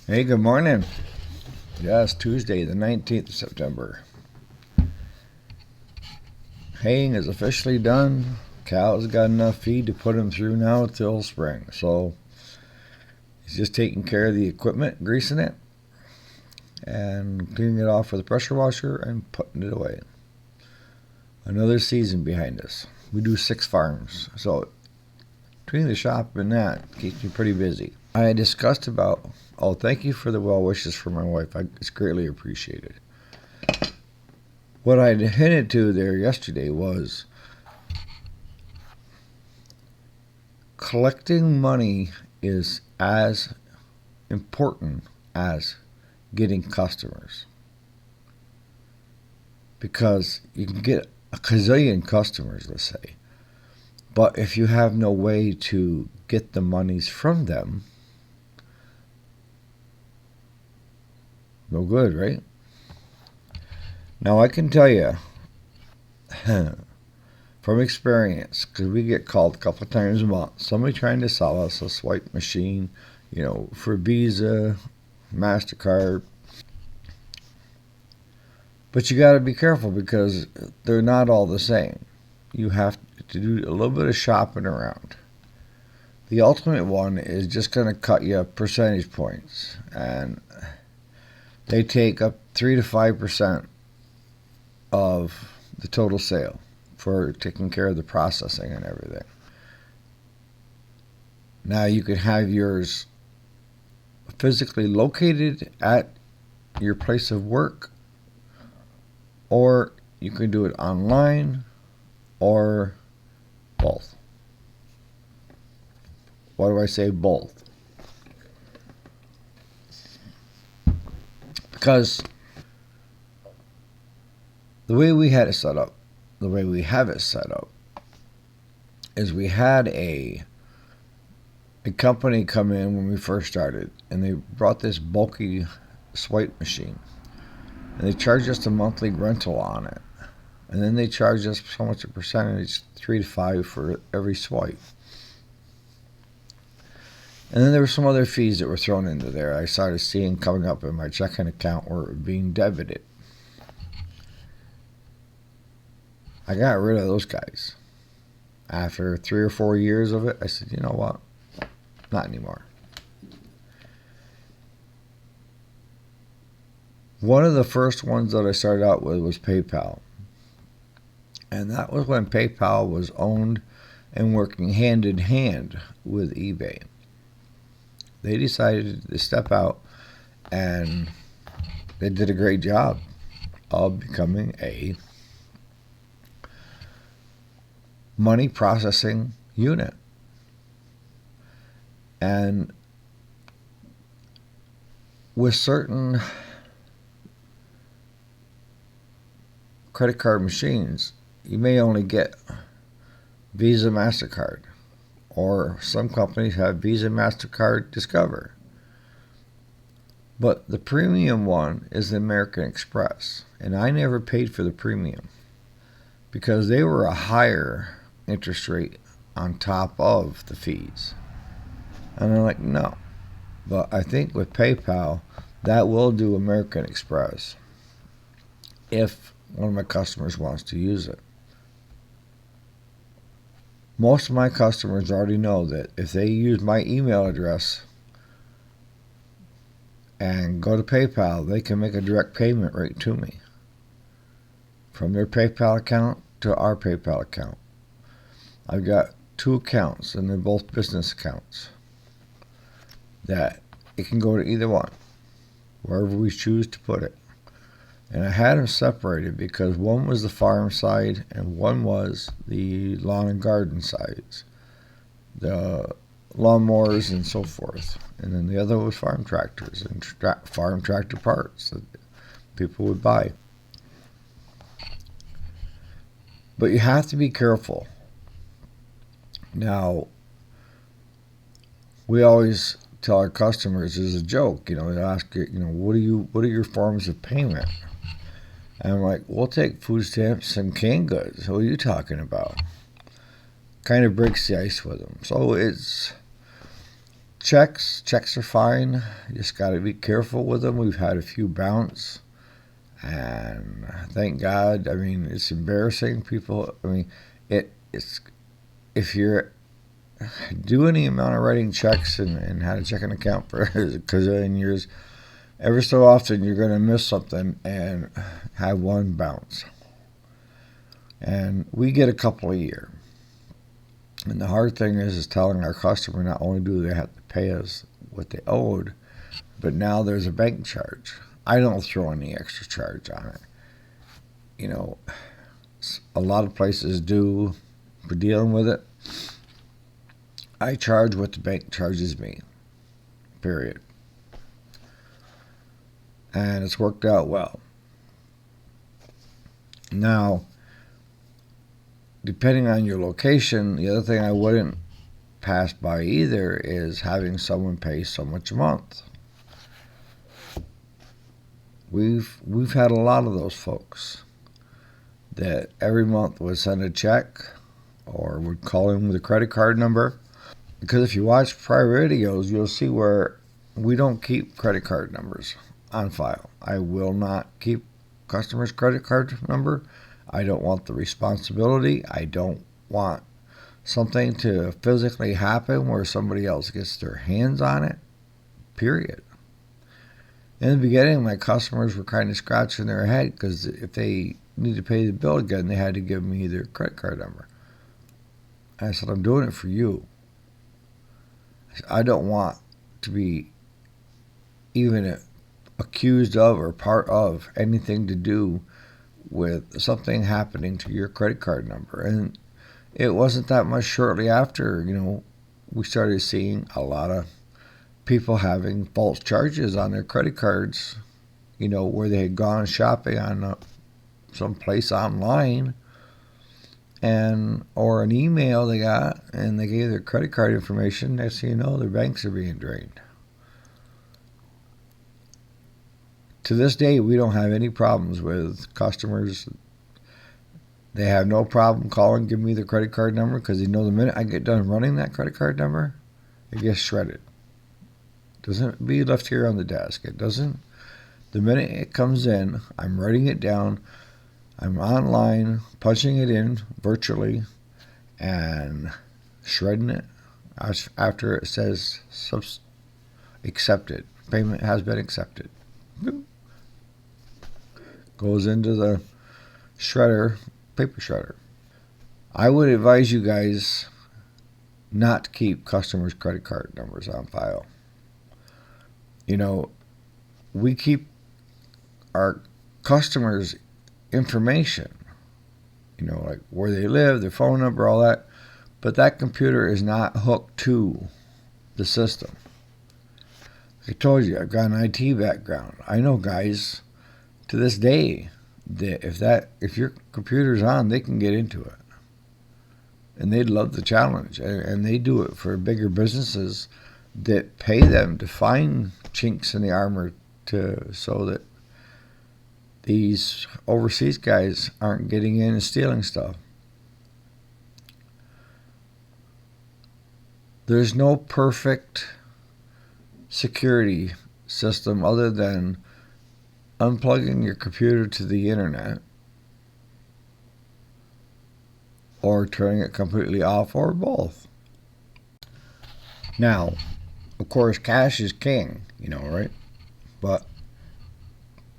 Hey, good morning. Yes, Tuesday, the 19th of September. Haying is officially done. Cal's got enough feed to put him through now till spring. So he's just taking care of the equipment, greasing it, and cleaning it off with a pressure washer and putting it away. Another season behind us. We do 6 farms. So between the shop and that, keeps me pretty busy. I discussed about, thank you for the well wishes for my wife. It's greatly appreciated. What I hinted to there yesterday was collecting money is as important as getting customers, because you can get a gazillion customers, let's say, but if you have no way to get the monies from them, no good, right? Now I can tell you from experience, because we get called a couple of times a month, somebody trying to sell us a swipe machine, for Visa, MasterCard. But you got to be careful because they're not all the same. You have to do a little bit of shopping around. The ultimate one is just going to cut you percentage points, and they take up 3 to 5% of the total sale for taking care of the processing and everything. Now you can have yours physically located at your place of work, or you can do it online, or both. Why do I say both? Because the way we have it set up is we had a company come in when we first started, and they brought this bulky swipe machine, and they charged us a monthly rental on it, and then they charged us so much a percentage, 3 to 5 for every swipe. And then there were some other fees that were thrown into there. I started seeing coming up in my checking account were being debited. I got rid of those guys. After 3 or 4 years of it, I said, you know what? Not anymore. One of the first ones that I started out with was PayPal. And that was when PayPal was owned and working hand in hand with eBay. They decided to step out, and they did a great job of becoming a money processing unit. And with certain credit card machines, you may only get Visa, MasterCard, or some companies have Visa, MasterCard, Discover. But the premium one is the American Express, and I never paid for the premium because they were a higher interest rate on top of the fees. And I'm like, no. But I think with PayPal, that will do American Express if one of my customers wants to use it. Most of my customers already know that if they use my email address and go to PayPal, they can make a direct payment right to me from their PayPal account to our PayPal account. I've got 2 accounts, and they're both business accounts, that it can go to either one, wherever we choose to put it. And I had them separated because one was the farm side and one was the lawn and garden sides, the lawnmowers and so forth. And then the other was farm tractors and farm tractor parts that people would buy. But you have to be careful. Now, we always tell our customers as a joke, they ask, what are your forms of payment? And I'm like, we'll take food stamps and canned goods. What are you talking about? Kind of breaks the ice with them. So it's Checks are fine. You just got to be careful with them. We've had a few bounce, and thank God. I mean, it's embarrassing. People. I mean, it's if you're doing the amount of writing checks and had a checking account for a gazillion years, every so often you're going to miss something and have one bounce. And we get a couple a year. And the hard thing is telling our customer not only do they have to pay us what they owed, but now there's a bank charge. I don't throw any extra charge on it. You know, a lot of places do for dealing with it. I charge what the bank charges me, period. And it's worked out well. Now, depending on your location, the other thing I wouldn't pass by either is having someone pay so much a month. We've had a lot of those folks that every month would send a check or would call in with a credit card number. Because if you watch prior videos, you'll see where we don't keep credit card numbers on file. I will not keep customers' credit card number. I don't want the responsibility. I don't want something to physically happen where somebody else gets their hands on it, period. In the beginning, my customers were kind of scratching their head because if they need to pay the bill again, they had to give me their credit card number. And I said, I'm doing it for you. I don't want to be even accused of or part of anything to do with something happening to your credit card number. And it wasn't that much shortly after, we started seeing a lot of people having false charges on their credit cards, where they had gone shopping on some place online or an email they got and they gave their credit card information. Next thing you know, their banks are being drained. To this day, we don't have any problems with customers. They have no problem calling, giving me their credit card number because they know the minute I get done running that credit card number, it gets shredded. It doesn't be left here on the desk. It doesn't. The minute it comes in, I'm writing it down. I'm online, punching it in virtually, and shredding it after it says accepted. Payment has been accepted. Boop. Goes into the shredder, paper shredder. I would advise you guys not to keep customers' credit card numbers on file. We keep our customers' information, like where they live, their phone number, all that, but that computer is not hooked to the system. I told you, I've got an IT background. I know guys to this day that if your computer's on, they can get into it. And they'd love the challenge. And they do it for bigger businesses that pay them to find chinks in the armor so that these overseas guys aren't getting in and stealing stuff. There's no perfect security system other than unplugging your computer to the internet or turning it completely off or both. Now, of course, cash is king, right? But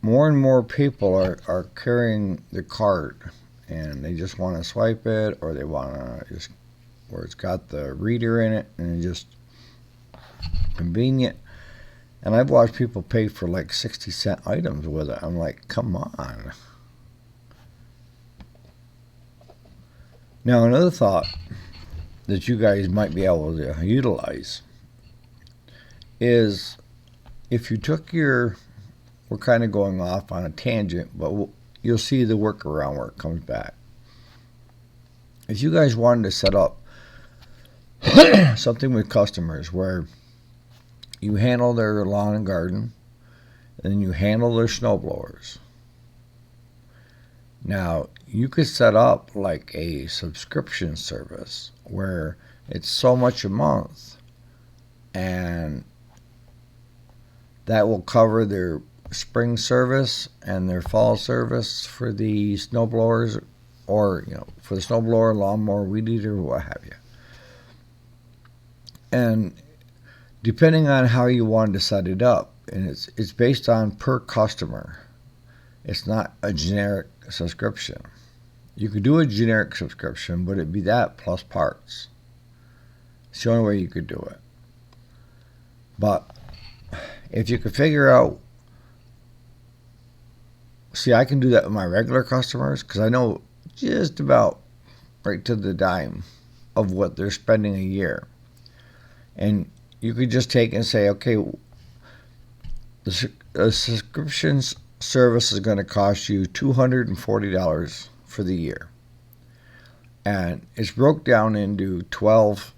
more and more people are carrying the card and they just want to swipe it or they want to just where it's got the reader in it and it's just convenient. And I've watched people pay for like 60-cent items with it. I'm like, come on. Now, another thought that you guys might be able to utilize is if you took we're kind of going off on a tangent, but you'll see the workaround where it comes back. If you guys wanted to set up something with customers where you handle their lawn and garden, and you handle their snow blowers. Now, you could set up like a subscription service where it's so much a month, and that will cover their spring service and their fall service for the snowblowers, or for the snowblower, lawnmower, weed eater, what have you. And depending on how you want to set it up, and it's based on per customer. It's not a generic subscription. You could do a generic subscription, but it'd be that plus parts. It's the only way you could do it. But if you could figure out, see, I can do that with my regular customers because I know just about right to the dime of what they're spending a year. And you could just take and say, okay, the subscription service is going to cost you $240 for the year. And it's broke down into 12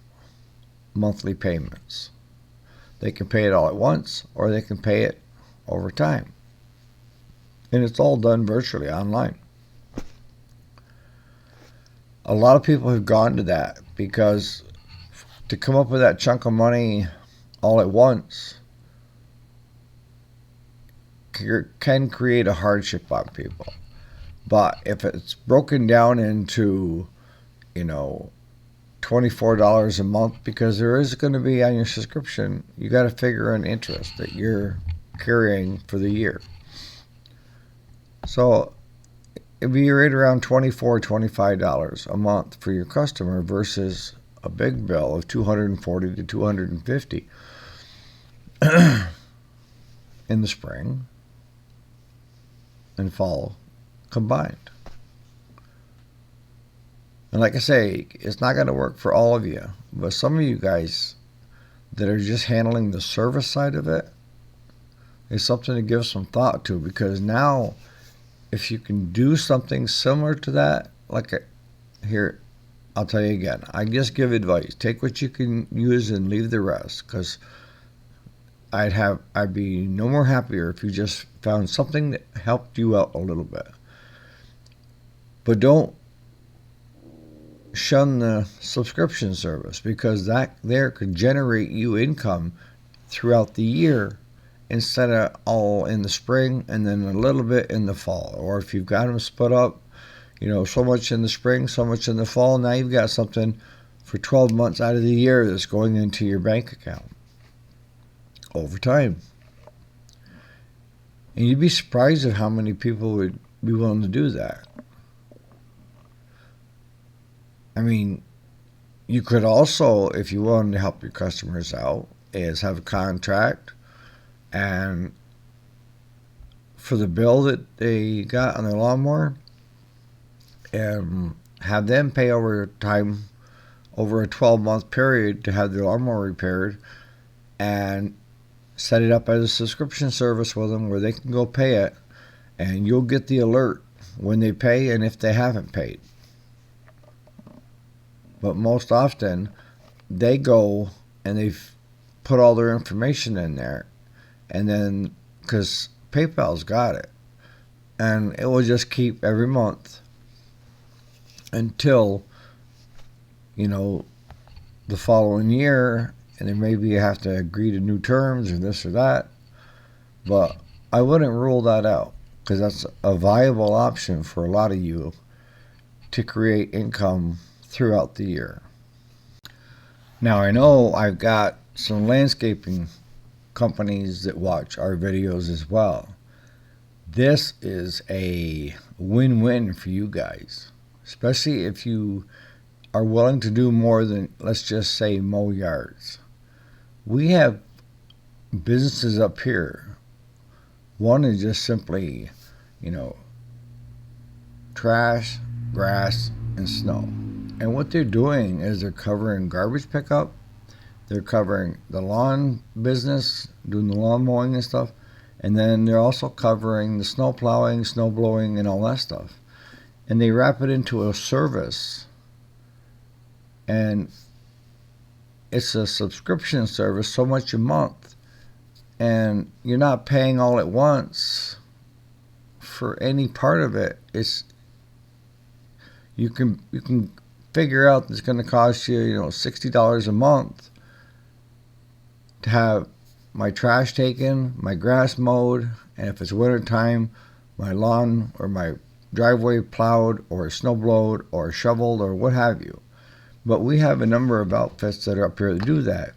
monthly payments. They can pay it all at once, or they can pay it over time. And it's all done virtually online. A lot of people have gone to that because to come up with that chunk of money all at once can create a hardship on people. But if it's broken down into, $24 a month, because there is going to be on your subscription, you got to figure an interest that you're carrying for the year. So it'd be right around $24, $25 a month for your customer versus a big bill of $240 to $250 in the spring and fall combined. And like I say, it's not going to work for all of you, but some of you guys that are just handling the service side of it is something to give some thought to, because now if you can do something similar to that, here, I'll tell you again, I just give advice. Take what you can use and leave the rest, because I'd be no more happier if you just found something that helped you out a little bit. But don't shun the subscription service, because that there could generate you income throughout the year instead of all in the spring and then a little bit in the fall. Or if you've got them split up, so much in the spring, so much in the fall, now you've got something for 12 months out of the year that's going into your bank account over time. And you'd be surprised at how many people would be willing to do that. I mean, you could also, if you wanted to help your customers out, is have a contract, and for the bill that they got on their lawnmower, and have them pay over time, over a 12-month period, to have their lawnmower repaired, and set it up as a subscription service with them where they can go pay it, and you'll get the alert when they pay and if they haven't paid. But most often, they go and they've put all their information in there, and then, because PayPal's got it, and it will just keep every month until, the following year, and then maybe you have to agree to new terms or this or that. But I wouldn't rule that out, because that's a viable option for a lot of you to create income throughout the year. Now, I know I've got some landscaping companies that watch our videos as well. This is a win-win for you guys, especially if you are willing to do more than, let's just say, mow yards. We have businesses up here. One is just simply, trash, grass, and snow. And what they're doing is they're covering garbage pickup, they're covering the lawn business, doing the lawn mowing and stuff, and then they're also covering the snow plowing, snow blowing, and all that stuff. And they wrap it into a service, and it's a subscription service, so much a month, and you're not paying all at once for any part of it. It's you can figure out it's going to cost you, $60 a month to have my trash taken, my grass mowed, and if it's winter time, my lawn or my driveway plowed or snow blowed or shoveled or what have you. But we have a number of outfits that are up here to do that.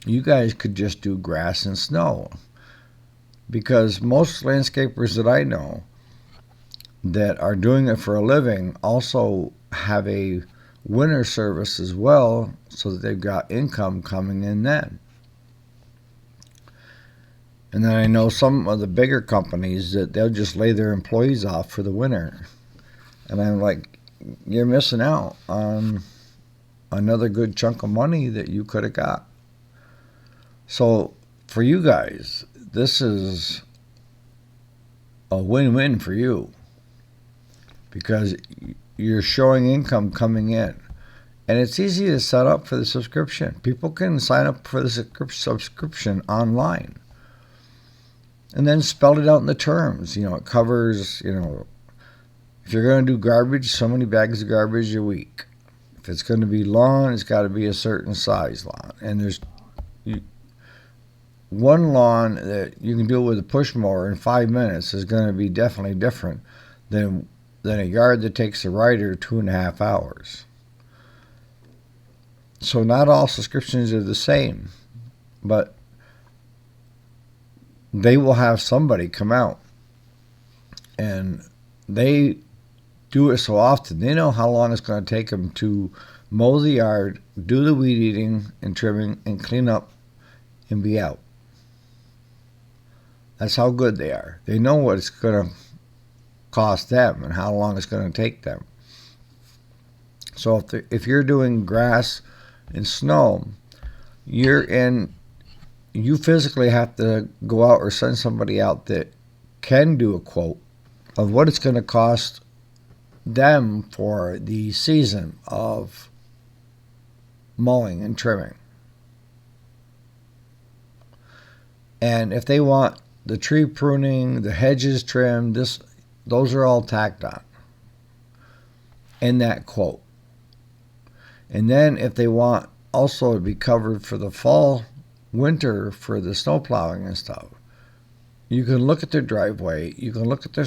You guys could just do grass and snow, because most landscapers that I know that are doing it for a living also have a winter service as well, so that they've got income coming in then. And then I know some of the bigger companies that they'll just lay their employees off for the winter. And I'm like, you're missing out on another good chunk of money that you could have got. So for you guys, this is a win-win for you, because you're showing income coming in. And it's easy to set up for the subscription. People can sign up for the subscription online. And then spell it out in the terms. It covers, if you're going to do garbage, so many bags of garbage a week. If it's going to be lawn, it's got to be a certain size lawn. And there's one lawn that you can do with a push mower in 5 minutes is going to be definitely different than a yard that takes a rider 2.5 hours. So not all subscriptions are the same, but they will have somebody come out, and they do it so often. They know how long it's going to take them to mow the yard, do the weed eating and trimming, and clean up and be out. That's how good they are. They know what it's going to cost them and how long it's going to take them. So if you're doing grass and snow, you physically have to go out or send somebody out that can do a quote of what it's going to cost them for the season of mowing and trimming. And if they want the tree pruning, the hedges trimmed, those are all tacked on in that quote. And then if they want also to be covered for the fall, winter, for the snow plowing and stuff, you can look at their driveway, you can look at their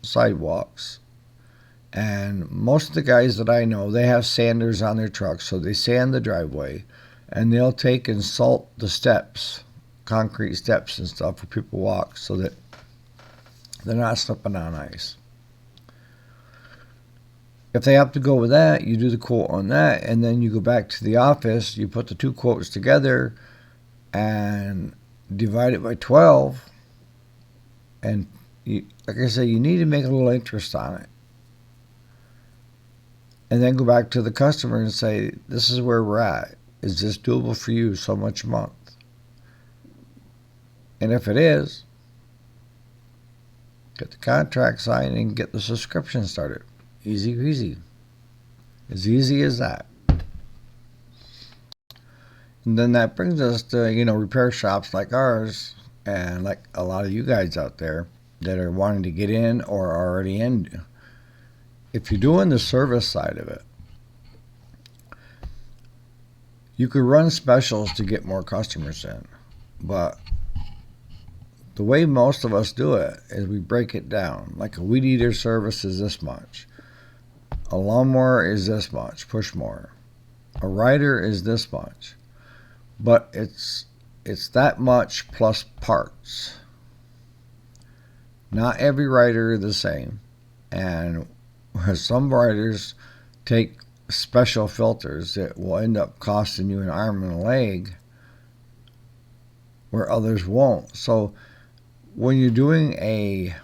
sidewalks, and most of the guys that I know, they have sanders on their trucks, so they sand the driveway, and they'll take and salt the steps, concrete steps and stuff where people walk, so that they're not slipping on ice. If they have to go with that, you do the quote on that, and then you go back to the office, you put the two quotes together and divide it by 12, and like I said, you need to make a little interest on it. And then go back to the customer and say, this is where we're at. Is this doable for you so much a month? And if it is, get the contract signed and get the subscription started. Easy peasy. As easy as that. And then that brings us to, repair shops like ours, and like a lot of you guys out there that are wanting to get in or are already in. If you're doing the service side of it, you could run specials to get more customers in. But the way most of us do it is we break it down. Like a weed eater service is this much. A lawnmower is this much, push mower. A rider is this much. But it's that much plus parts. Not every rider is the same. And some riders take special filters that will end up costing you an arm and a leg, where others won't. So when you're doing a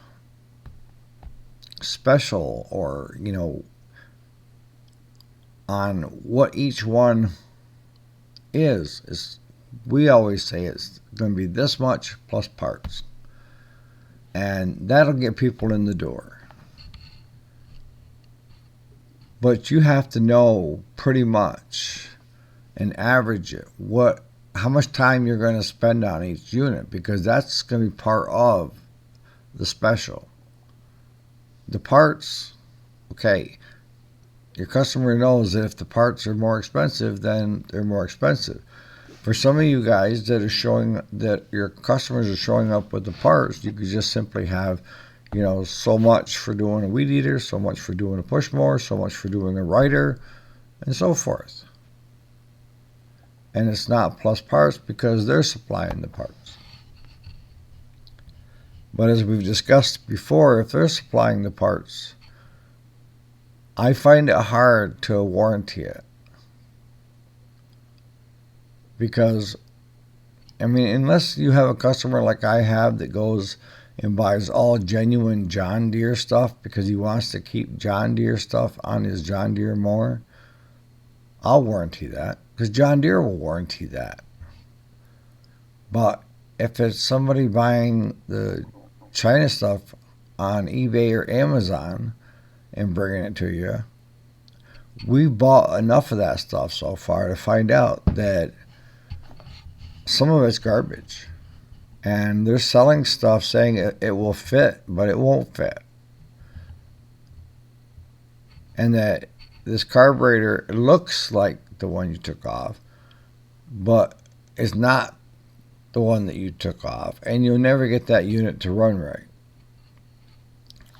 special, or on what each one is we always say it's going to be this much plus parts, and that'll get people in the door. But you have to know pretty much and average it how much time you're going to spend on each unit, because that's going to be part of the special. The parts, okay, your customer knows that if the parts are more expensive, then they're more expensive. For some of you guys that are showing that your customers are showing up with the parts, you could just simply have, so much for doing a weed eater, so much for doing a push mower, so much for doing a rider, and so forth. And it's not plus parts because they're supplying the parts. But as we've discussed before, if they're supplying the parts, I find it hard to warranty it. Because, unless you have a customer like I have that goes and buys all genuine John Deere stuff because he wants to keep John Deere stuff on his John Deere mower, I'll warranty that because John Deere will warranty that. But if it's somebody buying the China stuff on eBay or Amazon and bringing it to you, we've bought enough of that stuff so far to find out that some of it's garbage. And they're selling stuff saying it will fit, but it won't fit. And that this carburetor looks like the one you took off, but it's not the one that you took off. And you'll never get that unit to run right.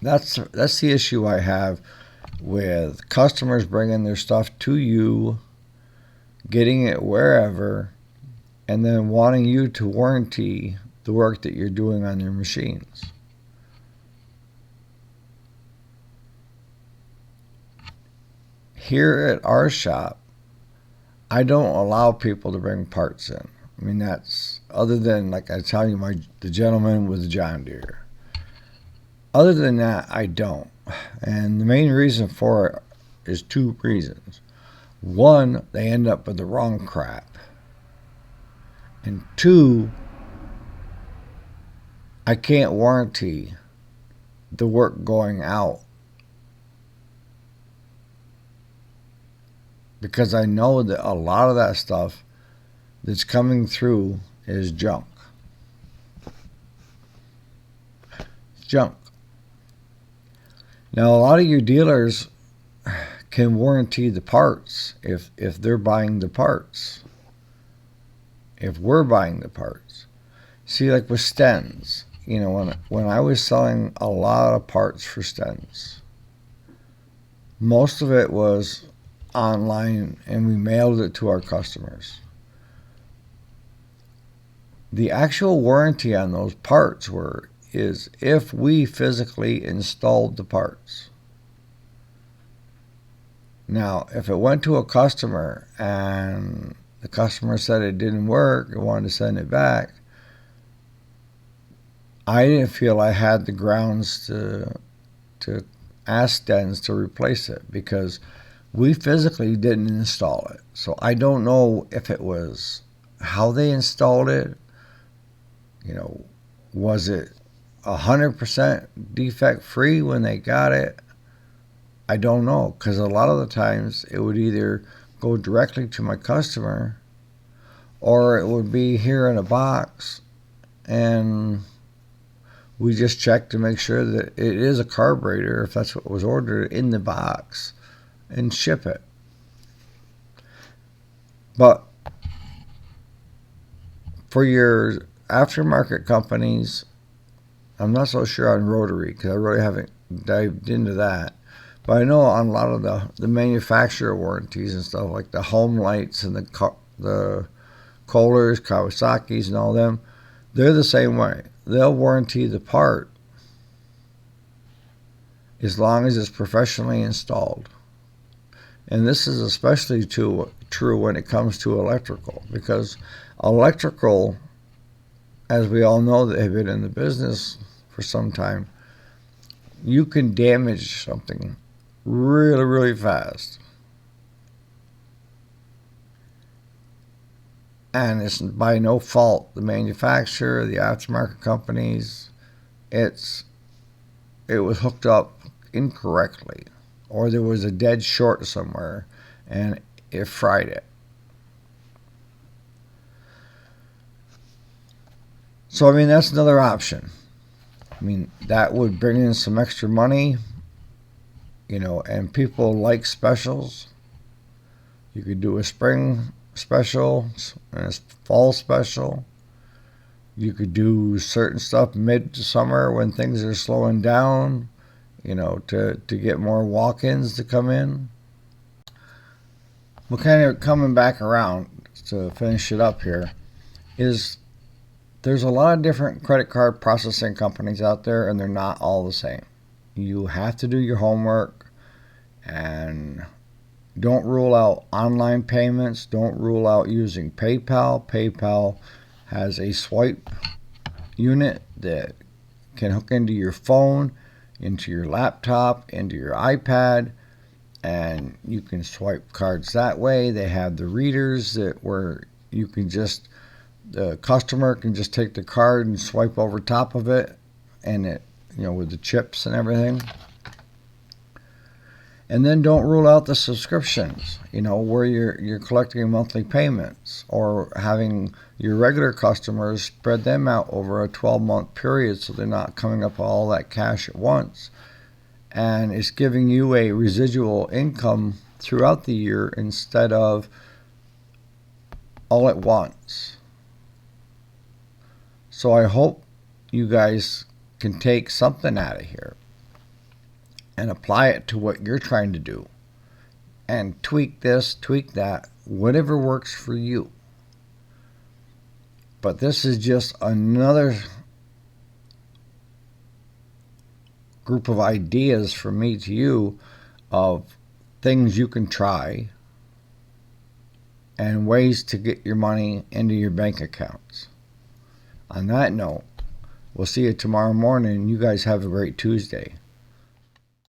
That's the issue I have with customers bringing their stuff to you, getting it wherever, and then wanting you to warranty the work that you're doing on your machines. Here at our shop, I don't allow people to bring parts in. That's other than, like I tell you, the gentleman with the John Deere. Other than that, I don't. And the main reason for it is two reasons. One, they end up with the wrong crap. And two, I can't warranty the work going out because I know that a lot of that stuff that's coming through is junk. It's junk. Now, a lot of your dealers can warranty the parts if they're buying the parts. If we're buying the parts. See, like with Stens, when I was selling a lot of parts for Stens, most of it was online and we mailed it to our customers. The actual warranty on those parts is if we physically installed the parts. Now, if it went to a customer and the customer said it didn't work and wanted to send it back, I didn't feel I had the grounds to ask Stens to replace it because we physically didn't install it. So I don't know if it was how they installed it. Was it 100% defect free when they got it? I don't know, because a lot of the times it would either go directly to my customer or it would be here in a box and we just check to make sure that it is a carburetor, if that's what was ordered, in the box and ship it. But for your aftermarket companies, I'm not so sure on rotary because I really haven't dived into that. But I know on a lot of the manufacturer warranties and stuff, like the home lights and the Kohlers, Kawasaki's and all them, they're the same way. They'll warranty the part as long as it's professionally installed. And this is especially true when it comes to electrical, because electrical, as we all know that have been in the business for some time, you can damage something really, really fast. And it's by no fault the manufacturer, the aftermarket companies. It was hooked up incorrectly, or there was a dead short somewhere and it fried it. So that's another option. That would bring in some extra money, and people like specials. You could do a spring special and a fall special. You could do certain stuff mid-summer when things are slowing down, to get more walk-ins to come in. We're kind of coming back around to finish it up here. There's a lot of different credit card processing companies out there, and they're not all the same. You have to do your homework, and don't rule out online payments. Don't rule out using PayPal. PayPal has a swipe unit that can hook into your phone, into your laptop, into your iPad, and you can swipe cards that way. They have the readers where you can the customer can just take the card and swipe over top of it, and it, with the chips and everything. And then don't rule out the subscriptions, where you're collecting monthly payments, or having your regular customers spread them out over a 12-month period so they're not coming up all that cash at once. And it's giving you a residual income throughout the year instead of all at once. So I hope you guys can take something out of here and apply it to what you're trying to do. And tweak this, tweak that, whatever works for you. But this is just another group of ideas from me to you of things you can try and ways to get your money into your bank accounts. On that note, we'll see you tomorrow morning. You guys have a great Tuesday.